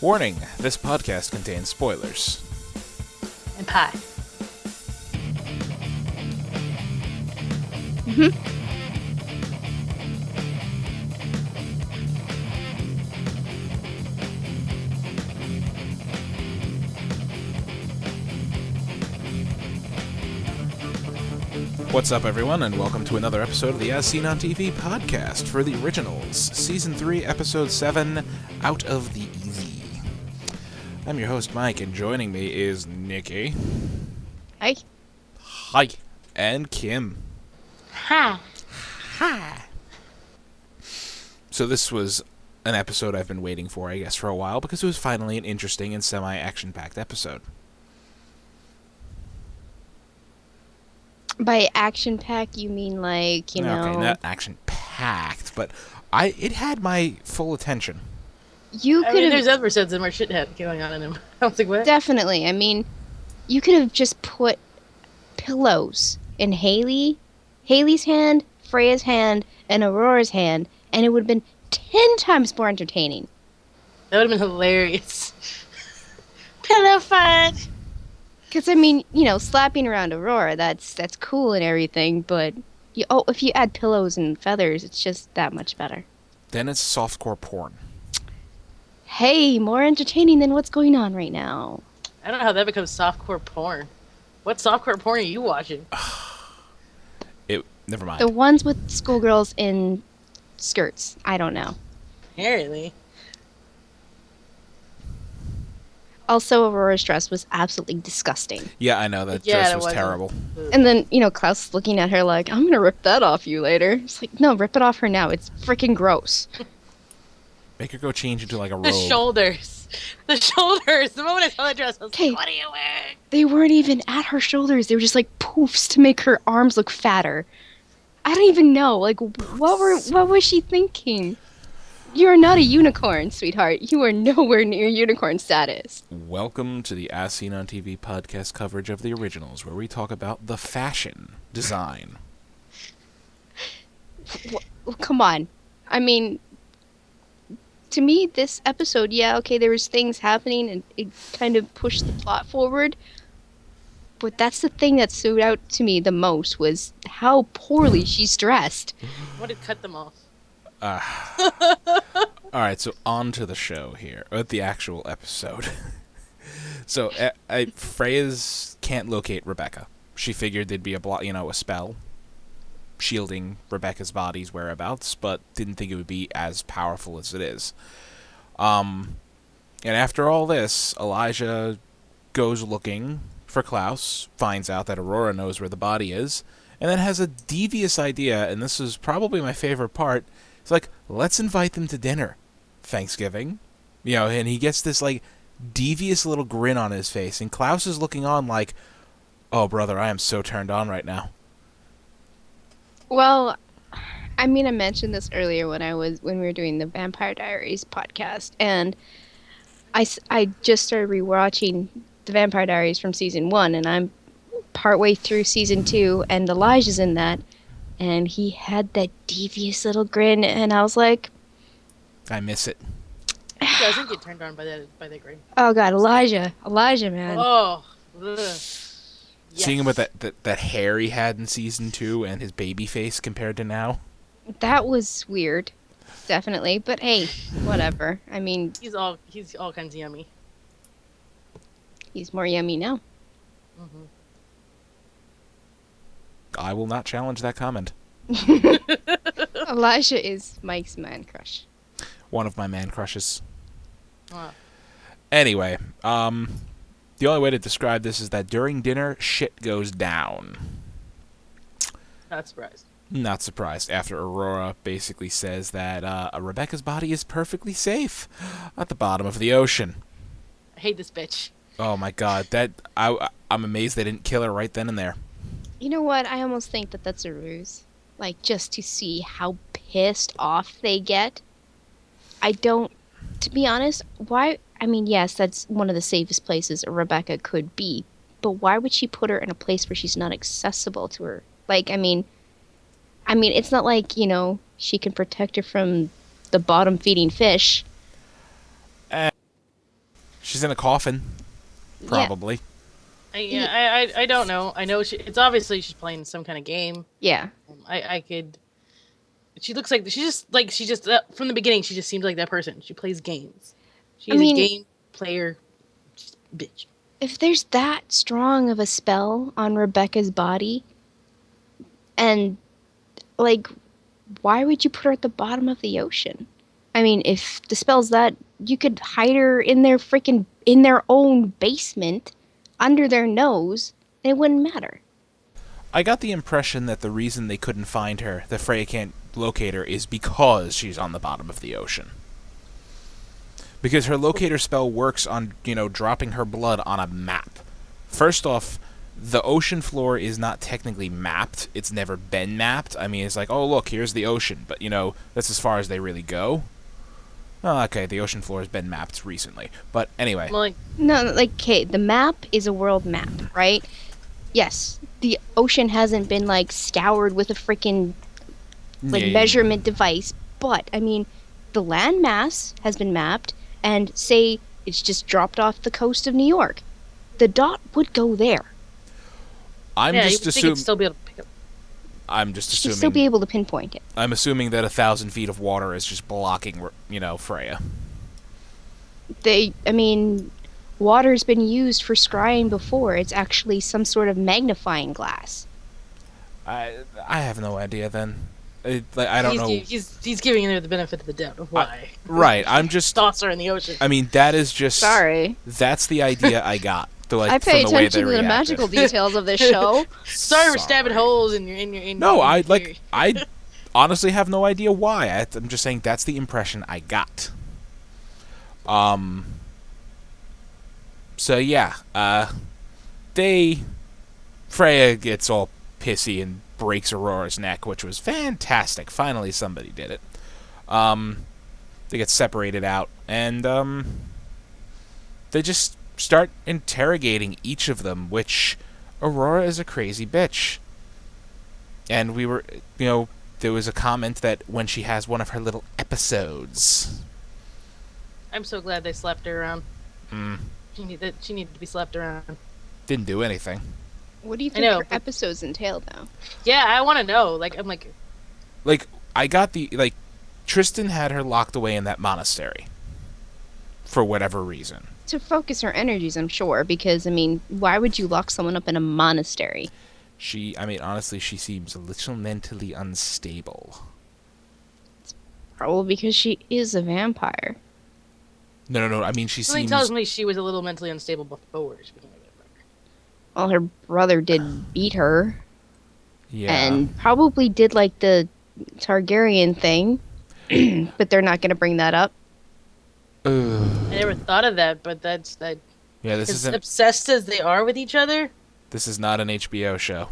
Warning, this podcast contains spoilers. And pie. What's up, everyone, and welcome to another episode of the As Seen on TV podcast for the originals, Season 3, Episode 7, Out of the Easy. I'm your host, Mike, and joining me is Nikki. Hi. Hi. And Kim. Hi. Hi. So this was an episode I've been waiting for, I guess, for a while, because it was finally an interesting and semi-action-packed episode. By action-packed, you mean like, Okay, not action-packed, but it had my full attention. You could have... There's episodes of more shit going on in them. I was like, what? Definitely. I mean, you could have just put pillows in Haley's hand, Freya's hand, and Aurora's hand, and it would have been 10 times more entertaining. That would have been hilarious. Pillow fight! Because, I mean, slapping around Aurora, that's cool and everything, but if you add pillows and feathers, it's just that much better. Then it's softcore porn. Hey, more entertaining than what's going on right now. I don't know how that becomes softcore porn. What softcore porn are you watching? Never mind. The ones with schoolgirls in skirts. I don't know. Apparently. Also, Aurora's dress was absolutely disgusting. Yeah, I know, that dress was terrible. And then, Klaus looking at her like, I'm gonna rip that off you later. It's like, no, rip it off her now. It's freaking gross. Make her go change into like a robe. The shoulders. The moment I saw that dress, I was like, what are you wearing? They weren't even at her shoulders. They were just like poofs to make her arms look fatter. I don't even know. Like, what was she thinking? You are not a unicorn, sweetheart. You are nowhere near unicorn status. Welcome to the As Seen on TV podcast coverage of the originals, where we talk about the fashion design. Well, come on. I mean, to me, this episode, there was things happening and it kind of pushed the plot forward. But that's the thing that stood out to me the most, was how poorly she's dressed. What did cut them off? Alright, so on to the show here, or the actual episode. So, Freya's can't locate Rebecca. She figured there'd be a spell shielding Rebecca's body's whereabouts, but didn't think it would be as powerful as it is. And after all this, Elijah goes looking for Klaus, finds out that Aurora knows where the body is, and then has a devious idea, and this is probably my favorite part. It's like, let's invite them to dinner. Thanksgiving. And he gets this, devious little grin on his face, and Klaus is looking on like, oh, brother, I am so turned on right now. Well, I mean, I mentioned this earlier when we were doing the Vampire Diaries podcast, and I just started rewatching the Vampire Diaries from Season 1, and I'm partway through Season 2, and Elijah's in that, and he had that devious little grin, and I was like... I miss it. He doesn't get turned on by that grin. Oh, God, Elijah, man. Oh, ugh. Yes. Seeing him with that hair he had in Season 2 and his baby face compared to now. That was weird, definitely, but hey, whatever. I mean... He's all kinds of yummy. He's more yummy now. Mm-hmm. I will not challenge that comment. Elijah is Mike's man crush. One of my man crushes. Wow. Anyway, the only way to describe this is that during dinner, shit goes down. Not surprised. Not surprised, after Aurora basically says that Rebecca's body is perfectly safe at the bottom of the ocean. I hate this bitch. Oh my god, I'm amazed they didn't kill her right then and there. You know what? I almost think that that's a ruse. Just to see how pissed off they get. To be honest, why? I mean, yes, that's one of the safest places a Rebecca could be, but why would she put her in a place where she's not accessible to her? I mean, it's not like, she can protect her from the bottom-feeding fish. She's in a coffin, probably. I don't know. I know it's obviously she's playing some kind of game. Yeah. I could. She looks like she just from the beginning. She just seems like that person. She plays games. She's a game player, bitch. If there's that strong of a spell on Rebecca's body, and like, why would you put her at the bottom of the ocean? I mean, if the spell's that, you could hide her in their own basement, under their nose, and it wouldn't matter. I got the impression that the reason they couldn't find her, that Freya can't locate her, is because she's on the bottom of the ocean. Because her locator spell works on, dropping her blood on a map. First off, the ocean floor is not technically mapped. It's never been mapped. I mean, it's like, oh, look, here's the ocean. But, that's as far as they really go. Oh, okay, the ocean floor has been mapped recently. But anyway. Okay, the map is a world map, right? Yes, the ocean hasn't been, scoured with a freaking, measurement device. But, I mean, the land mass has been mapped, and say it's just dropped off the coast of New York. The dot would go there. I'm just assuming... still be able to pick up. I'm just assuming... She'd still be able to pinpoint it. I'm assuming that 1,000 feet of water is just blocking, Freya. Water's been used for scrying before. It's actually some sort of magnifying glass. I have no idea then. I don't know. He's giving her the benefit of the doubt of why. Right, I'm just... Thoughts are in the ocean. I mean, that is just... Sorry. That's the idea I got. I pay attention to the magical details of this show. Sorry for stabbing holes in your... No, I honestly have no idea why. I'm just saying that's the impression I got. So yeah, Freya gets all pissy and breaks Aurora's neck, which was fantastic. Finally, somebody did it. They get separated out, and they just start interrogating each of them, which Aurora is a crazy bitch. And we were, there was a comment that when she has one of her little episodes. I'm so glad they slapped her around. She needed to be slapped around. Didn't do anything. What do you think her episodes entail, though? Yeah, I want to know. I got the, Tristan had her locked away in that monastery. For whatever reason. To focus her energies, I'm sure, because, why would you lock someone up in a monastery? Honestly, she seems a little mentally unstable. It's probably because she is a vampire. No, she seems... Something tells me she was a little mentally unstable before she became a vampire. Well, her brother did beat her. Yeah. And probably did, the Targaryen thing. But they're not going to bring that up. I never thought of that, but that's that. Yeah, this is obsessed as they are with each other. This is not an HBO show.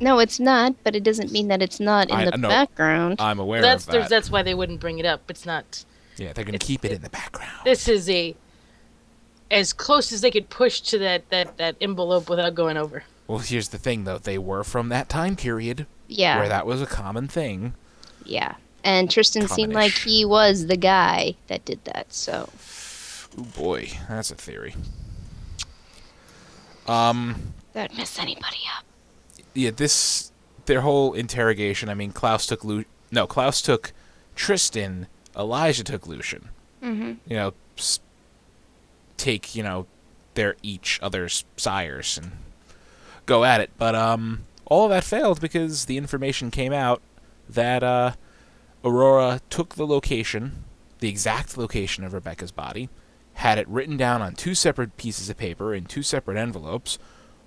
No, it's not, but it doesn't mean that it's not in the background. I'm aware of that. That's why they wouldn't bring it up. It's not. Yeah, they're going to keep it in the background. This is as close as they could push to that envelope without going over. Well, here's the thing, though. They were from that time period. Yeah. Where that was a common thing. Yeah. And Tristan seemed like he was the guy that did that, so. Oh boy, that's a theory. That'd mess anybody up. Yeah, their whole interrogation, Klaus took Tristan, Elijah took Lucian. Mm-hmm. Take, their each other's sires and go at it. But all of that failed because the information came out that Aurora took the exact location of Rebecca's body, had it written down on 2 separate pieces of paper in 2 separate envelopes.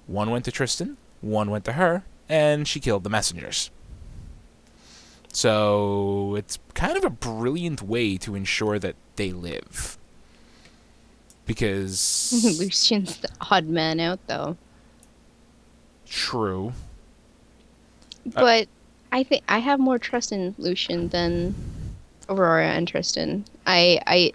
One went to Tristan, one went to her, and she killed the messengers. So it's kind of a brilliant way to ensure that they live. Because... Lucian's the odd man out, though. True. But I think I have more trust in Lucian than Aurora and Tristan. I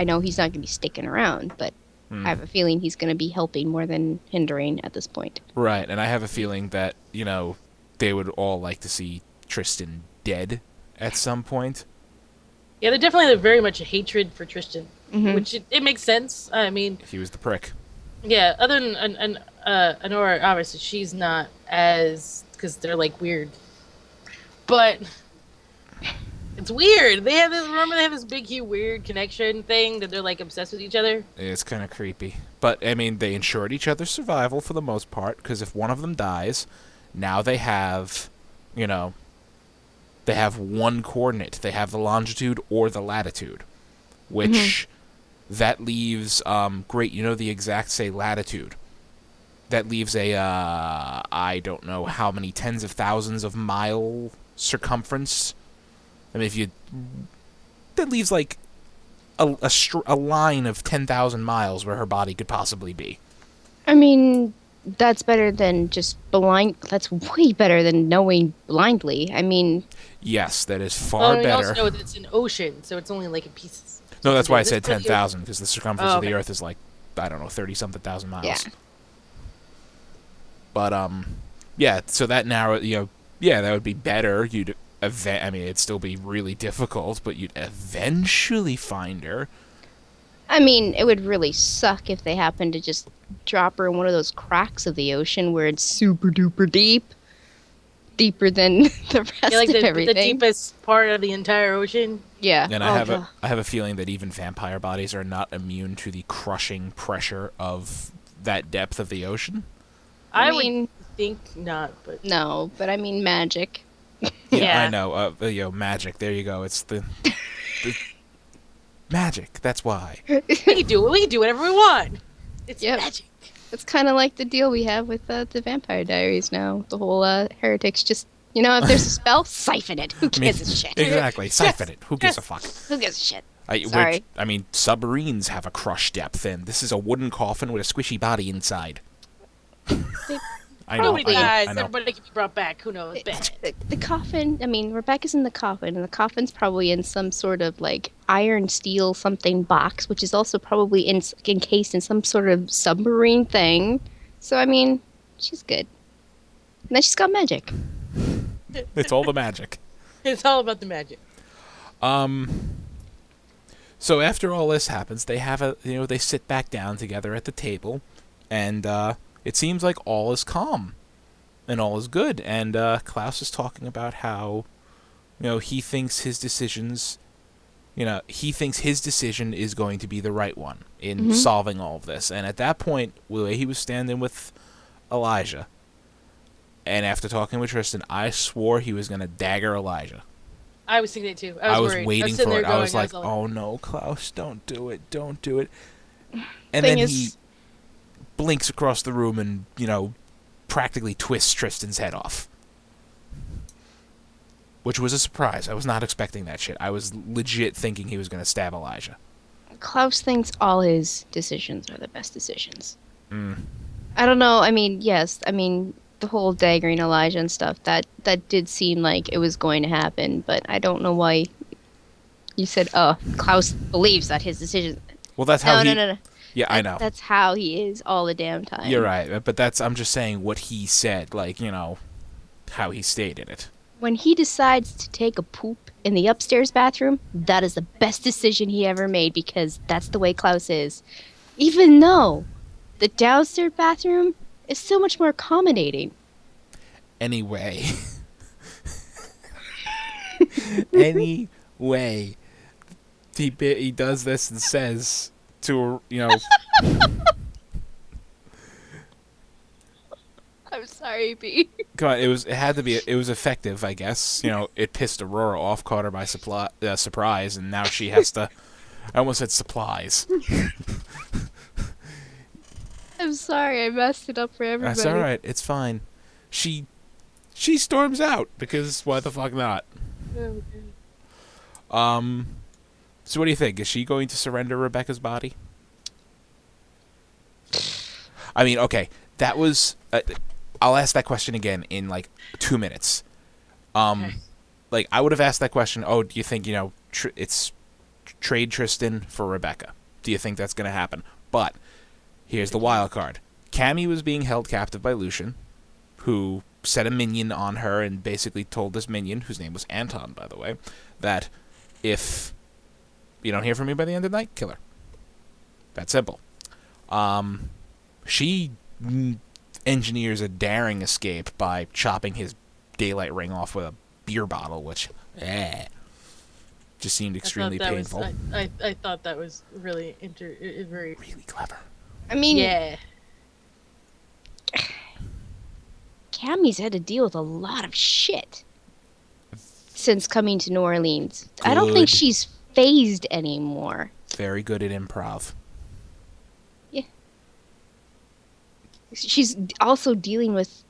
know he's not going to be sticking around, but I have a feeling he's going to be helping more than hindering at this point. Right, and I have a feeling that, they would all like to see Tristan dead at some point. Yeah, they're definitely very much a hatred for Tristan. which it makes sense. I mean, He was the prick. Yeah, other than Honora, obviously she's not as, because they're like weird, but it's weird. They have this. Remember, they have this big, huge, weird connection thing that they're like obsessed with each other. It's kind of creepy, but I mean, they ensured each other's survival for the most part. Because if one of them dies, now they have, they have one coordinate. They have the longitude or the latitude, which that leaves great. The exact say latitude. That leaves a I don't know how many tens of thousands of mile circumference. I mean, that leaves like a line of 10,000 miles where her body could possibly be. I mean, that's better than just blind. That's way better than knowing blindly. I mean, yes, that is far better. You also know that it's an ocean, so it's only like in pieces. No, that's why I said 10,000, because the circumference of the Earth is like, I don't know, 30-something thousand miles. Yeah. But yeah. So that narrow, that would be better. I mean, it'd still be really difficult, but you'd eventually find her. I mean, it would really suck if they happened to just drop her in one of those cracks of the ocean where it's super duper deep. Deeper than the rest like of everything. The deepest part of the entire ocean. Yeah. And I have a feeling that even vampire bodies are not immune to the crushing pressure of that depth of the ocean. I would think not, but no, but I mean magic. Yeah, I know. Magic. There you go. It's the magic. That's why. We can do whatever we want. It's magic. It's kind of like the deal we have with the Vampire Diaries now. The whole heretics just, if there's a spell, siphon it. Who gives a shit? Exactly. Siphon it. Who gives a fuck? Who gives a shit? Sorry. I mean, submarines have a crush depth, and this is a wooden coffin with a squishy body inside. I know. Nobody dies. Everybody can be brought back. Who knows? The coffin, I mean, Rebecca's in the coffin, and the coffin's probably in some sort of, like, iron steel something box, which is also probably encased in some sort of submarine thing. So, I mean, she's good. And then she's got magic. It's all the magic. It's all about the magic. So after all this happens, they have they sit back down together at the table, and, it seems like all is calm and all is good. And Klaus is talking about how, he thinks his decision is going to be the right one in solving all of this. And at that point, the way he was standing with Elijah, and after talking with Tristan, I swore he was going to dagger Elijah. I was thinking it too. I was worried. waiting for it. I was like, oh no, Klaus, don't do it. Don't do it. And then he blinks across the room and, practically twists Tristan's head off. Which was a surprise. I was not expecting that shit. I was legit thinking he was going to stab Elijah. Klaus thinks all his decisions are the best decisions. I don't know. I mean, yes. I mean, the whole daggering Elijah and stuff, that did seem like it was going to happen, but I don't know why you said, Klaus believes that his decision... Well, that's how No. Yeah, I know. That's how he is all the damn time. You're right, but I'm just saying what he said, like, how he stated it. When he decides to take a poop in the upstairs bathroom, that is the best decision he ever made, because that's the way Klaus is. Even though the downstairs bathroom is so much more accommodating. Anyway, he does this and says to, I'm sorry, B. Come on, it was effective, I guess. It pissed Aurora off, caught her by surprise, and now she has to. I almost said supplies. I'm sorry, I messed it up for everybody. That's all right. It's fine. She storms out because why the fuck not? So what do you think? Is she going to surrender Rebecca's body? I mean, okay, that was. I'll ask that question again in like 2 minutes. Like I would have asked that question. Oh, do you think it's trade Tristan for Rebecca? Do you think that's going to happen? But here's the wild card. Cammy was being held captive by Lucian, who set a minion on her and basically told this minion, whose name was Anton, by the way, that if you don't hear from me by the end of the night, kill her. That simple. She engineers a daring escape by chopping his daylight ring off with a beer bottle, which just seemed extremely painful. I thought that was really very Really clever. I mean, yeah. Cammy's had to deal with a lot of shit since coming to New Orleans. I don't think Good. she's phased anymore. Very good at improv. Yeah. She's also dealing with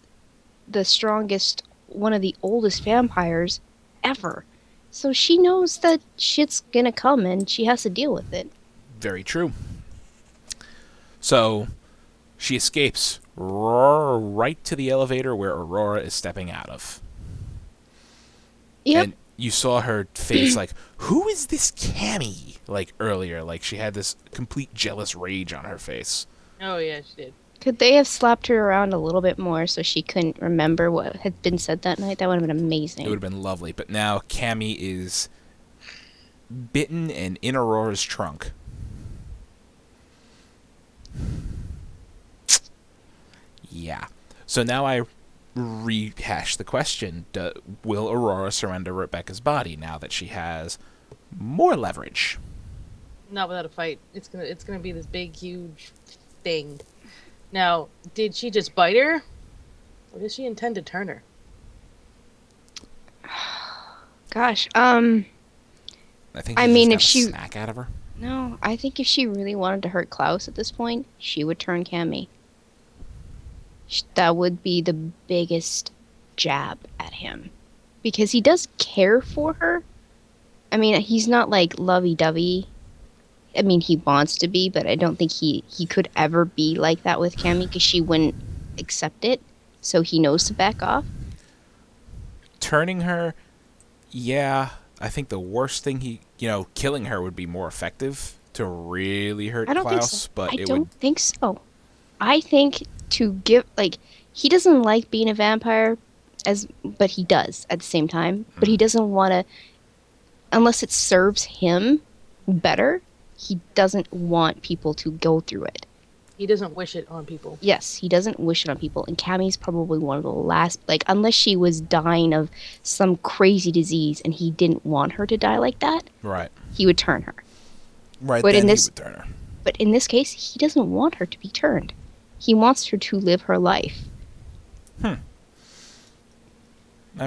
the strongest, one of the oldest vampires ever. So she knows that shit's gonna come and she has to deal with it. Very true. So she escapes right to the elevator where Aurora is stepping out of. Yep. And you saw her face like, who is this Cammy? Like earlier, like she had this complete jealous rage on her face. Oh yeah, she did. Could they have slapped her around a little bit more so she couldn't remember what had been said that night? That would have been amazing. It would have been lovely. But now Cammy is bitten and in Aurora's trunk. Yeah. So now I rehash the question. Will Aurora surrender Rebecca's body now that she has more leverage? Not without a fight. It's gonna be this big, huge thing. Now, did she just bite her, or does she intend to turn her? Gosh, I think I she's mean, just if she- got a snack out of her. no, I think if she really wanted to hurt Klaus at this point, she would turn Cammy. That would be the biggest jab at him. Because he does care for her. I mean, he's not like lovey-dovey. I mean, he wants to be, but I don't think he could ever be like that with Cammy because she wouldn't accept it. So he knows to back off. Turning her, yeah, I think the worst thing killing her would be more effective to really hurt I don't Klaus, think so. but I it don't would. think so. I think to give he doesn't like being a vampire but he does at the same time. But he doesn't want to unless it serves him better. He doesn't want people to go through it. He doesn't wish it on people. Yes, he doesn't wish it on people. And Cammy's probably one of the last, unless she was dying of some crazy disease and he didn't want her to die like that, Right. he would turn her. Right But then in he this- would turn her. But in this case, he doesn't want her to be turned. He wants her to live her life. I'm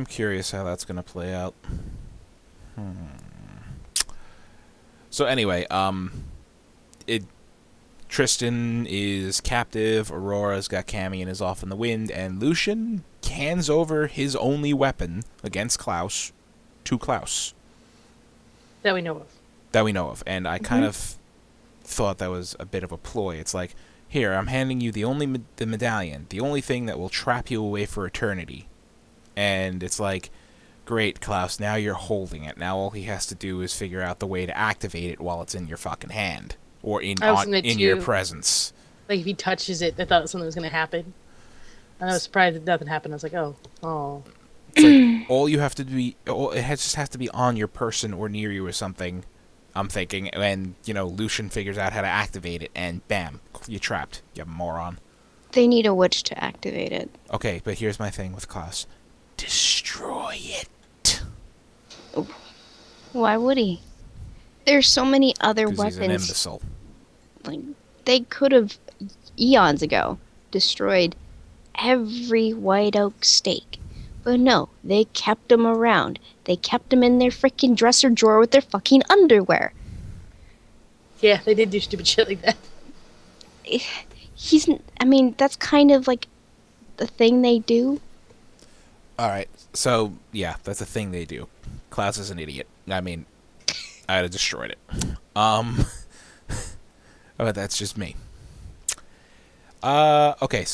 curious how that's going to play out. So anyway, Tristan is captive, Aurora's got Cammy and is off in the wind, and Lucian hands over his only weapon against Klaus to Klaus. That we know of. That we know of. And I kind of thought that was a bit of a ploy. It's like, here, I'm handing you the medallion, the only thing that will trap you away for eternity. And it's like, great, Klaus, now you're holding it. Now all he has to do is figure out the way to activate it while it's in your fucking hand. Or in your presence. Like, if he touches it, I thought something was going to happen. And I was surprised that nothing happened. I was like, oh. It's like, all you have to do, just has to be on your person or near you or something, I'm thinking. And, Lucian figures out how to activate it, and bam, you're trapped, you moron. They need a witch to activate it. Okay, but here's my thing with Klaus. Destroy it. Why would he? There's so many other 'Cause he's an weapons. imbecile. They could have eons ago destroyed every white oak stake. But no, they kept them around. They kept them in their freaking dresser drawer with their fucking underwear. Yeah, they did do stupid shit like that. That's kind of like the thing they do. Alright, so, yeah, that's a thing they do. Klaus is an idiot. I mean, I'd have destroyed it. But that's just me. Okay,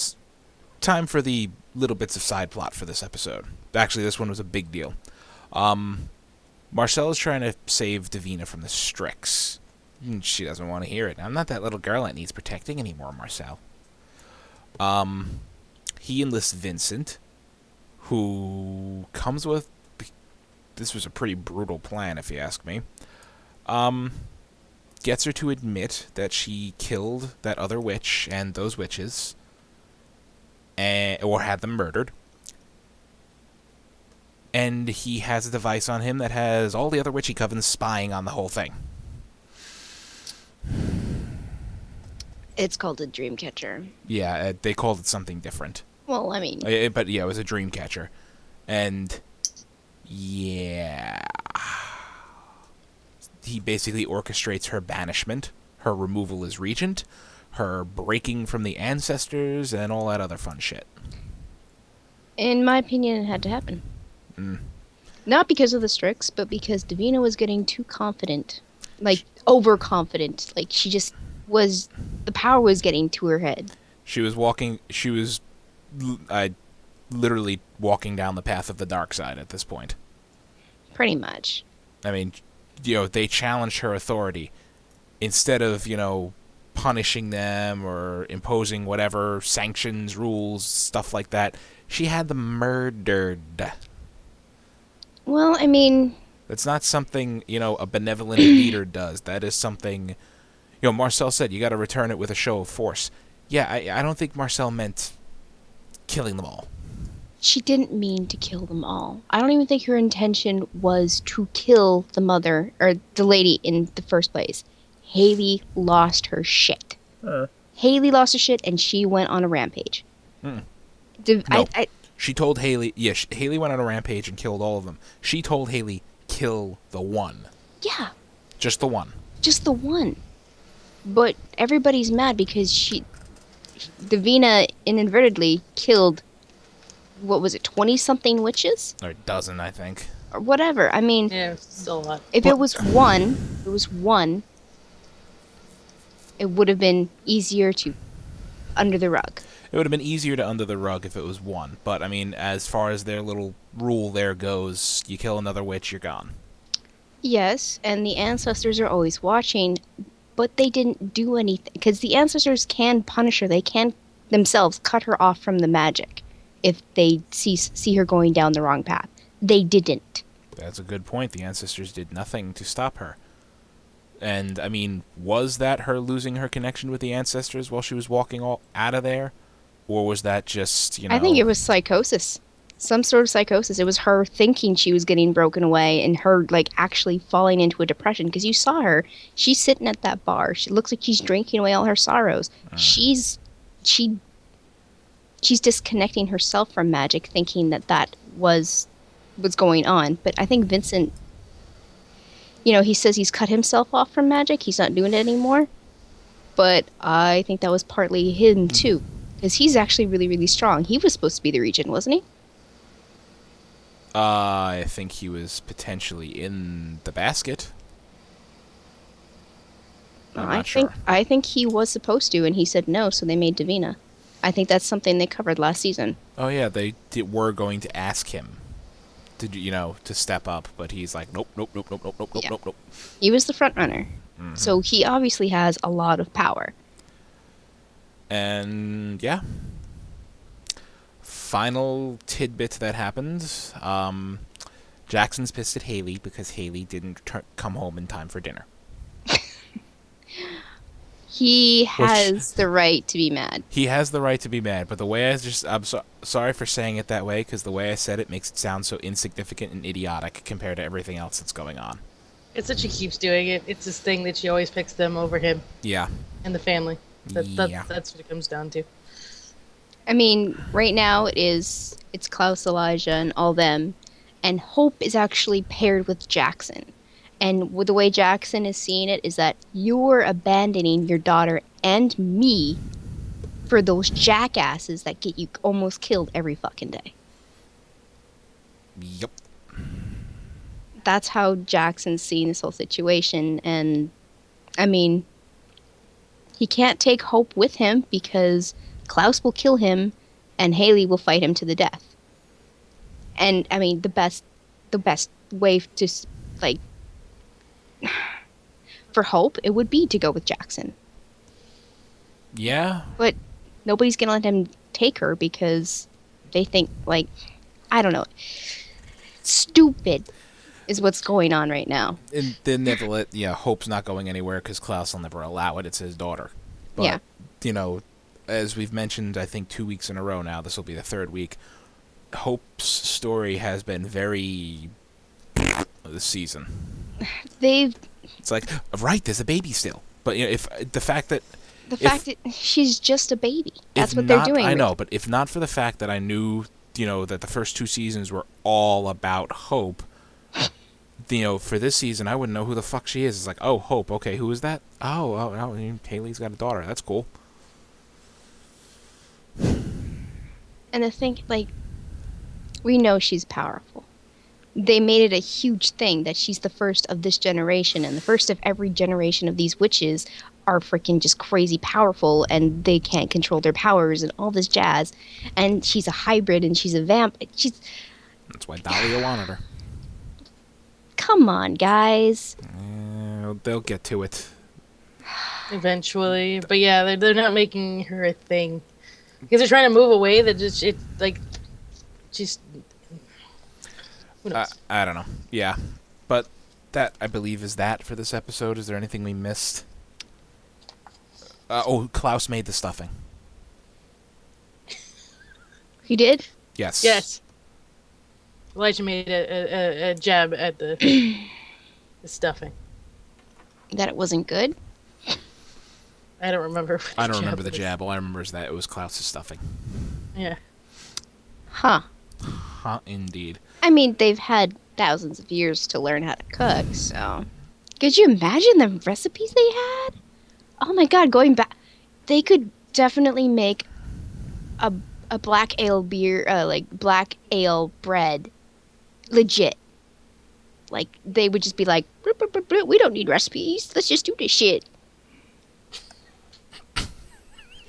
time for the little bits of side plot for this episode. Actually, this one was a big deal. Marcel is trying to save Davina from the Strix. She doesn't want to hear it. I'm not that little girl that needs protecting anymore, Marcel. He enlists Vincent, who comes with... This was a pretty brutal plan, if you ask me. gets her to admit that she killed that other witch and those witches, or had them murdered. And he has a device on him that has all the other witchy covens spying on the whole thing. It's called a dream catcher. Yeah, they called it something different. Well, I mean... But yeah, it was a dream catcher. And... yeah... he basically orchestrates her banishment, her removal as regent, her breaking from the ancestors, and all that other fun shit. In my opinion, it had to happen. Not because of the Strix, but because Davina was getting too confident. Like, overconfident. Like, she just was... the power was getting to her head. She was literally walking down the path of the dark side at this point. Pretty much. I mean, they challenged her authority. Instead of, punishing them or imposing whatever sanctions, rules, stuff like that, she had them murdered. Well, I mean... that's not something, a benevolent leader does. That is something... Marcel said you got to return it with a show of force. Yeah, I don't think Marcel meant killing them all. She didn't mean to kill them all. I don't even think her intention was to kill the mother, or the lady in the first place. Haley lost her shit. Haley lost her shit, and she went on a rampage. No. I She told Haley... yeah, Haley went on a rampage and killed all of them. She told Haley, kill the one. Yeah. Just the one. Just the one. But everybody's mad because Davina inadvertently killed, what was it, 20-something witches? Or a dozen, I think. Or whatever. I mean... yeah, it's still a lot. If it was one, it would have been easier to under the rug. It would have been easier to under the rug if it was one. But, I mean, as far as their little rule there goes, you kill another witch, you're gone. Yes, and the ancestors are always watching, but they didn't do anything. Because the ancestors can punish her. They can themselves cut her off from the magic if they see her going down the wrong path. They didn't. That's a good point. The ancestors did nothing to stop her. And, I mean, was that her losing her connection with the ancestors while she was walking all out of there? Or was that just, I think it was psychosis. Some sort of psychosis. It was her thinking she was getting broken away and her, actually falling into a depression. Because you saw her. She's sitting at that bar. She looks like she's drinking away all her sorrows. She's disconnecting herself from magic, thinking that was what's going on. But I think Vincent... he says he's cut himself off from magic. He's not doing it anymore. But I think that was partly him, too. Because he's actually really, really strong. He was supposed to be the regent, wasn't he? I think he was potentially in the basket. I'm not sure. I think he was supposed to, and he said no, so they made Davina. I think that's something they covered last season. Oh, yeah, they were going to ask him to step up, but he's like, nope. He was the front runner. Mm-hmm. So he obviously has a lot of power. And, yeah. Final tidbit that happens. Jackson's pissed at Haley because Haley didn't come home in time for dinner. He has the right to be mad. He has the right to be mad, but the way I'm sorry for saying it that way, because the way I said it makes it sound so insignificant and idiotic compared to everything else that's going on. It's that she keeps doing it. It's this thing that she always picks them over him. Yeah. And the family. That's what it comes down to. I mean, right now it's Klaus, Elijah, and all them, and Hope is actually paired with Jackson. And with the way Jackson is seeing it is that you're abandoning your daughter and me for those jackasses that get you almost killed every fucking day. Yep. That's how Jackson's seeing this whole situation. And, I mean, he can't take Hope with him because Klaus will kill him and Haley will fight him to the death. And, I mean, the best way to, for Hope, it would be to go with Jackson. Yeah. But nobody's going to let him take her because they think, I don't know. Stupid is what's going on right now. And then never let, Hope's not going anywhere because Klaus will never allow it. It's his daughter. But, as we've mentioned, I think 2 weeks in a row now, this will be the third week, Hope's story has been very this season. It's like, right, there's a baby still. But if the fact that she's just a baby. That's what they're doing. I know, but if not for the fact that I knew, that the first 2 seasons were all about Hope, for this season, I wouldn't know who the fuck she is. It's like, oh, Hope, okay, who is that? Oh, Haley's got a daughter. That's cool. And the thing, we know she's powerful. They made it a huge thing that she's the first of this generation, and the first of every generation of these witches are freaking just crazy powerful, and they can't control their powers and all this jazz. And she's a hybrid, and she's a vamp. That's why Dahlia wanted her. Come on, guys. They'll get to it. Eventually. But yeah, they're not making her a thing. Because they're trying to move away. She's... I don't know. Yeah. But that, I believe, is that for this episode. Is there anything we missed? Klaus made the stuffing. He did? Yes. Yes. Elijah made a jab at the stuffing. That it wasn't good? I don't remember. I don't remember the jab. All I remember is that it was Klaus's stuffing. Yeah. Huh. Huh, indeed. I mean, they've had thousands of years to learn how to cook, so... Could you imagine the recipes they had? Oh my god, going back... They could definitely make a black ale beer, black ale bread. Legit. They would just be like, we don't need recipes, let's just do this shit.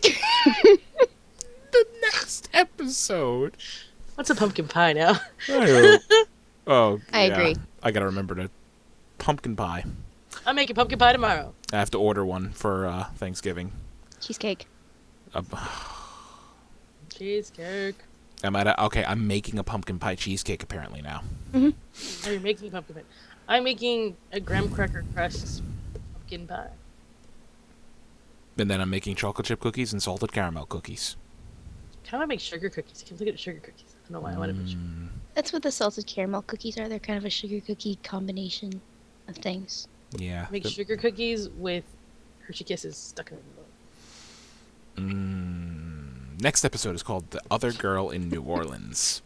The next episode. What's a pumpkin pie now? I agree. I gotta remember to pumpkin pie. I'm making pumpkin pie tomorrow. I have to order one for Thanksgiving. Cheesecake. Cheesecake. I'm making a pumpkin pie cheesecake apparently now. Mm-hmm. Oh, you're making pumpkin pie. I'm making a graham cracker crust pumpkin pie. And then I'm making chocolate chip cookies and salted caramel cookies. How do I make sugar cookies? I keep looking at sugar cookies. I don't know why I want to make sugar. That's what the salted caramel cookies are. They're kind of a sugar cookie combination of things. Yeah. Make sugar cookies with Hershey Kisses stuck in them. Next episode is called The Other Girl in New Orleans.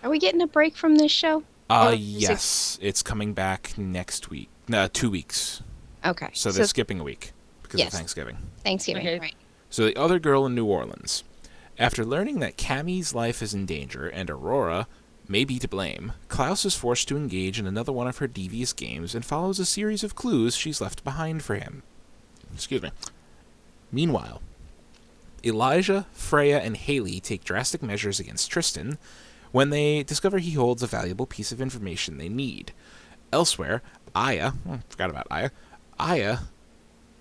Are we getting a break from this show? Yes. It's coming back next week. No, 2 weeks. Okay. So they're skipping a week because of Thanksgiving. Thanksgiving, okay. Right. So The Other Girl in New Orleans. After learning that Cammie's life is in danger and Aurora may be to blame, Klaus is forced to engage in another one of her devious games and follows a series of clues she's left behind for him. Excuse me. Meanwhile, Elijah, Freya, and Haley take drastic measures against Tristan when they discover he holds a valuable piece of information they need. Elsewhere, Aya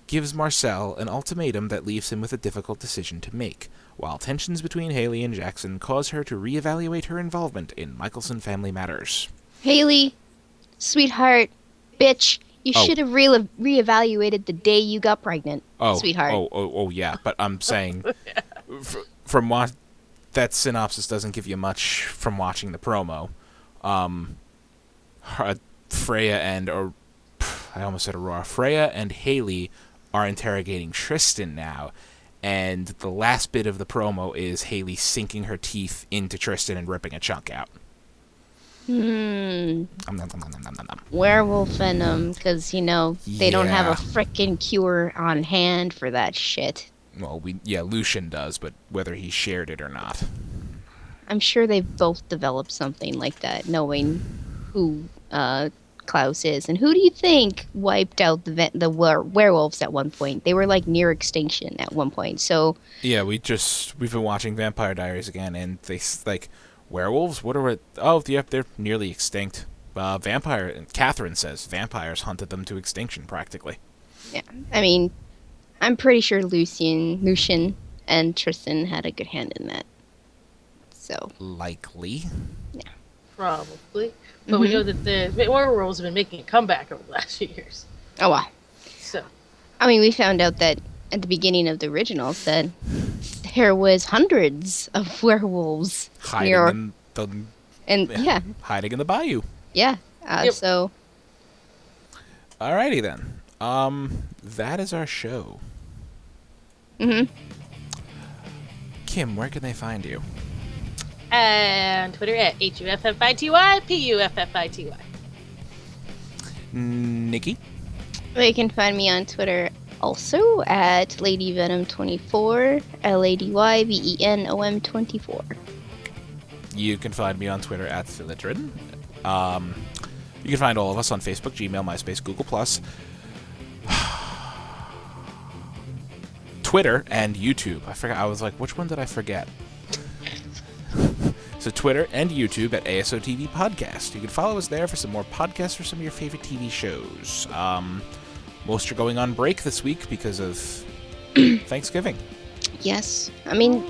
gives Marcel an ultimatum that leaves him with a difficult decision to make, while tensions between Haley and Jackson cause her to reevaluate her involvement in Mikealson family matters. Haley, sweetheart, bitch, you should have reevaluated the day you got pregnant, sweetheart. Yeah, but I'm saying, from what that synopsis doesn't give you much from watching the promo. Freya and Aurora. Freya and Haley are interrogating Tristan now, and the last bit of the promo is Haley sinking her teeth into Tristan and ripping a chunk out. Werewolf venom, because, they don't have a frickin' cure on hand for that shit. Well, Lucian does, but whether he shared it or not. I'm sure they've both developed something like that, knowing who Klaus is. And who do you think wiped out the werewolves at one point? They were near extinction at one point. So yeah, we've been watching Vampire Diaries again, and they werewolves. What are it? Oh, yeah, they're nearly extinct. Catherine says vampires hunted them to extinction practically. Yeah, I mean, I'm pretty sure Lucian and Tristan had a good hand in that. So likely. Yeah. probably. But we know that the werewolves have been making a comeback over the last few years. Oh, wow. So, I mean, we found out that at the beginning of the originals that there was hundreds of werewolves Hiding in the hiding in the bayou. Yeah. Yep. So. Alrighty then. That is our show. Kim, where can they find you? and Twitter at HUFFITY, PUFFITY. Nikki? You can find me on Twitter also at LadyVenom24, LadyVenom24. You can find me on Twitter at Philidrin. You can find all of us on Facebook, Gmail, MySpace, Google+, Twitter, and YouTube. I was like, which one did I forget? So Twitter and YouTube at ASOTV Podcast. You can follow us there for some more podcasts for some of your favorite TV shows. Most are going on break this week because of Thanksgiving. Yes. I mean,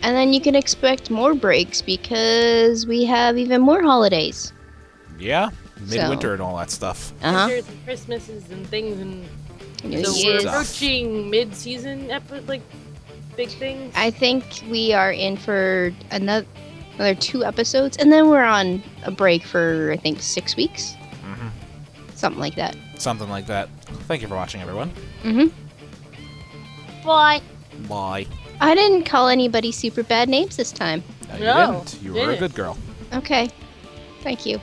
and then you can expect more breaks because we have even more holidays. Yeah, midwinter and all that stuff. Winters and Christmases and things, and New so Year's. we're approaching mid-season big things. I think we are in for another 2 episodes, and then we're on a break for, I think, 6 weeks. Something like that. Something like that. Thank you for watching, everyone. Bye. Bye. I didn't call anybody super bad names this time. No, you didn't. You were a good girl. Okay. Thank you.